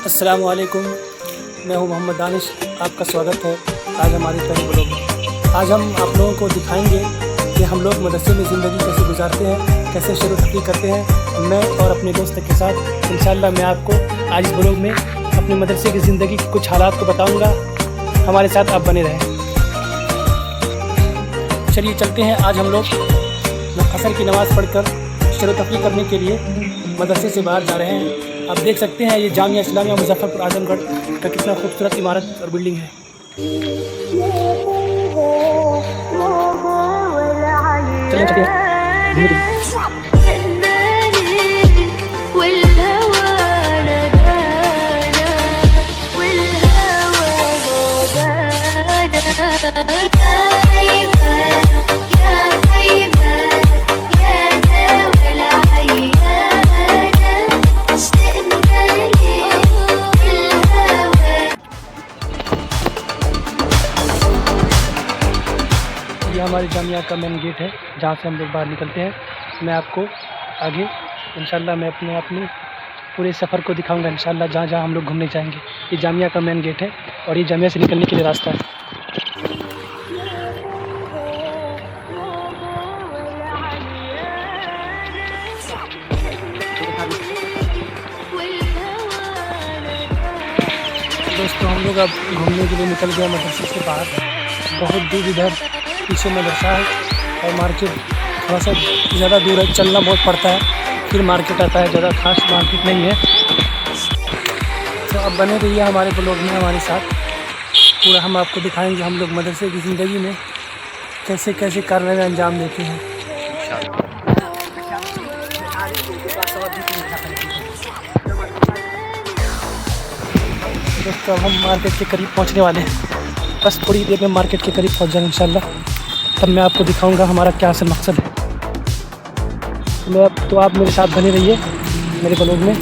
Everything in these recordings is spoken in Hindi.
अस्सलाम वालेकुम, मैं हूं मोहम्मद दानिश। आपका स्वागत है आज हमारी पहले ब्लॉग में। आज हम आप लोगों को दिखाएंगे कि हम लोग मदरसे में ज़िंदगी कैसे गुजारते हैं, कैसे शेर व तफरीह करते हैं। मैं और अपने दोस्त के साथ इंशाअल्लाह मैं आपको आज इस ब्लॉग में अपने मदरसे की ज़िंदगी के कुछ हालात को बताऊँगा। हमारे साथ आप बने रहें। चलिए चलते हैं। आज हम लोग असर की नमाज़ पढ़कर शेर व तफरीह करने के लिए मदरसे से बाहर जा रहे हैं। आप देख सकते हैं ये जामिया इस्लामिया मुजफ्फरपुर आजमगढ़ का कितना खूबसूरत इमारत और बिल्डिंग है। चलिए चलिए। ये हमारी जामिया का मेन गेट है जहाँ से हम लोग बाहर निकलते हैं। मैं आपको आगे इंशाल्लाह मैं अपनी पूरे सफ़र को दिखाऊंगा इंशाल्लाह जहाँ जहाँ हम लोग घूमने जाएंगे। ये जामिया का मेन गेट है और ये जामिया से निकलने के लिए रास्ता है। दोस्तों हम लोग अब घूमने के लिए निकल गए मदरसे से बाहर। बहुत दूर इधर पीछे मदरसा है और मार्केट थोड़ा सा ज़्यादा दूर है, चलना बहुत पड़ता है, फिर मार्केट आता है। ज़्यादा खास मार्केट नहीं है। तो अब बने रहिए हमारे ब्लॉग में हमारे साथ। पूरा हम आपको दिखाएंगे हम लोग मदरसे की ज़िंदगी में कैसे कैसे कारनामे अंजाम देते हैं। दोस्तों अब हम मार्केट के करीब पहुंचने वाले हैं। बस थोड़ी देर में मार्केट के करीब पहुंच जाएंगे इंशाल्लाह। तब मैं आपको दिखाऊंगा हमारा क्या असल मकसद है। तो आप मेरे साथ बने रहिए मेरे ब्लॉग में।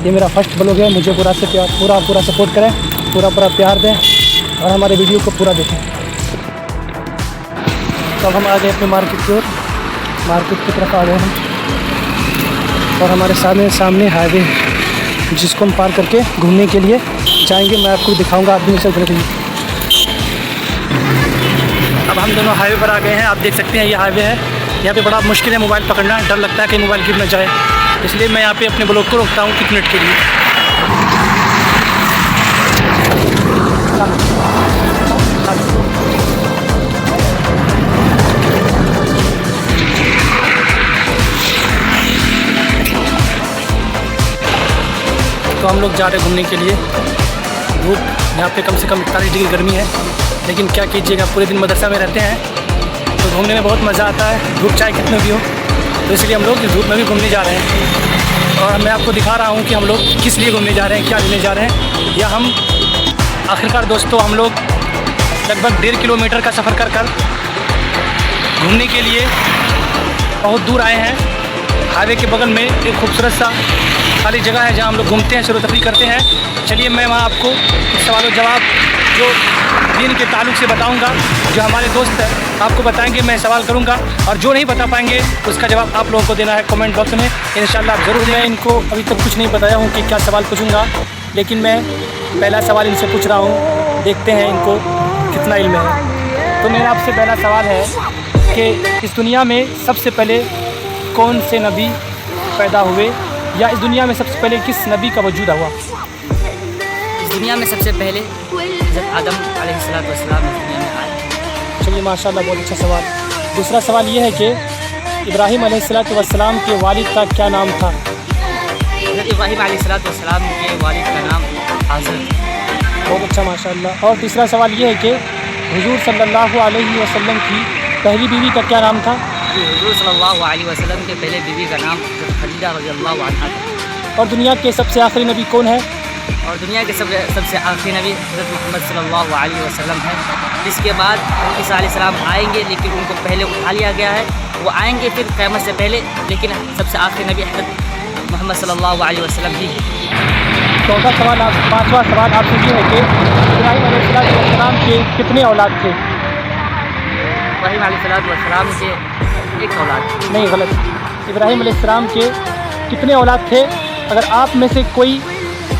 ये मेरा फर्स्ट ब्लॉग है। मुझे पूरा सपोर्ट करें, पूरा प्यार दें और हमारे वीडियो को पूरा देखें। तो अब हम आ गए अपने मार्केट की ओर। मार्केट की तरफ आ गए हम और हमारे सामने हाईवे है जिसको हम पार करके घूमने के लिए जाएंगे। मैं आपको दिखाऊंगा, आप भी मेरे साथ बने रहिए। अब हम दोनों हाईवे पर आ गए हैं। आप देख सकते हैं ये हाईवे है। यहाँ पे बड़ा मुश्किल है मोबाइल पकड़ना, डर लगता है कि मोबाइल गिर न जाए, इसलिए मैं यहाँ पे अपने ब्लॉग को रोकता हूँ कुछ मिनट के लिए। तो हम लोग जा रहे हैं घूमने के लिए। धूप यहाँ पे कम से कम 41 डिग्री गर्मी है, लेकिन क्या कीजिएगा पूरे दिन मदरसा में रहते हैं तो घूमने में बहुत मज़ा आता है, धूप चाहे कितने भी हो। तो इसलिए हम लोग इस धूप में भी घूमने जा रहे हैं और मैं आपको दिखा रहा हूँ कि हम लोग किस लिए घूमने जा रहे हैं, क्या लेने जा रहे हैं। या हम आखिरकार दोस्तों हम लोग लगभग 1.5 किलोमीटर का सफ़र कर घूमने के लिए बहुत दूर आए हैं। हाईवे के बगल में एक खूबसूरत सा खाली जगह है जहाँ हम लोग घूमते हैं, शेर व तफरीह करते हैं। चलिए मैं वहाँ आपको सवाल और जवाब जो दीन के ताल्लुक़ से बताऊंगा। जो हमारे दोस्त हैं आपको बताएंगे, मैं सवाल करूंगा और जो नहीं बता पाएंगे उसका जवाब आप लोगों को देना है कमेंट बॉक्स में इंशाल्लाह आप ज़रूर। मैं इनको अभी तक कुछ नहीं बताया हूं कि क्या सवाल पूछूंगा, लेकिन मैं पहला सवाल इनसे पूछ रहा हूं, देखते हैं इनको कितना इल्म है। तो मेरा आपसे पहला सवाल है कि इस दुनिया में सबसे पहले कौन से नबी पैदा हुए, या इस दुनिया में सबसे पहले किस नबी का वजूद हुआ? इस दुनिया में सबसे पहले हज़रत आदम अलैहिस्सलातु वस्सलाम इस दुनिया में आए। चलिए माशाल्लाह बहुत अच्छा सवाल। दूसरा सवाल ये है कि इब्राहीम अलैहिस्सलातु वस्सलाम के वालिद का क्या नाम था? हज़रत इब्राहीम अलैहिस्सलातु वस्सलाम के वालिद का नाम आज़र। बहुत अच्छा माशाल्लाह। और तीसरा सवाल ये है कि हुजूर सल्लल्लाहु अलैहि वसल्लम की पहली बीवी का क्या नाम था? हुजूर सल्लल्लाहु अलैहि वसल्लम के पहले बीवी का नाम खदीजा रज़ियल्लाहु अन्हा था। और दुनिया के सबसे आखिरी नबी कौन है? और दुनिया के सबसे आखिरी नबी हज़रत मोहम्मद सल्लल्लाहु अलैहि वसल्लम है। इसके बाद ईसा अलैहिस्सलाम आएंगे, लेकिन उनको पहले उठा लिया गया है। वो आएंगे फिर क़यामत से पहले, लेकिन सबसे आखिरी नबी हज़रत मोहम्मद सल्लल्लाहु अलैहि वसल्लम ही। चौथा सवाल पाँचवा सवाल आपसे ये है कि इब्राहीम अलैहिस्सलाम के कितने औलाद थे? इब्राहीम अलैहिस्सलाम के एक औलाद। नहीं, गलत। इब्राहीम अलैहिस्सलाम के कितने औलाद थे? अगर आप में से कोई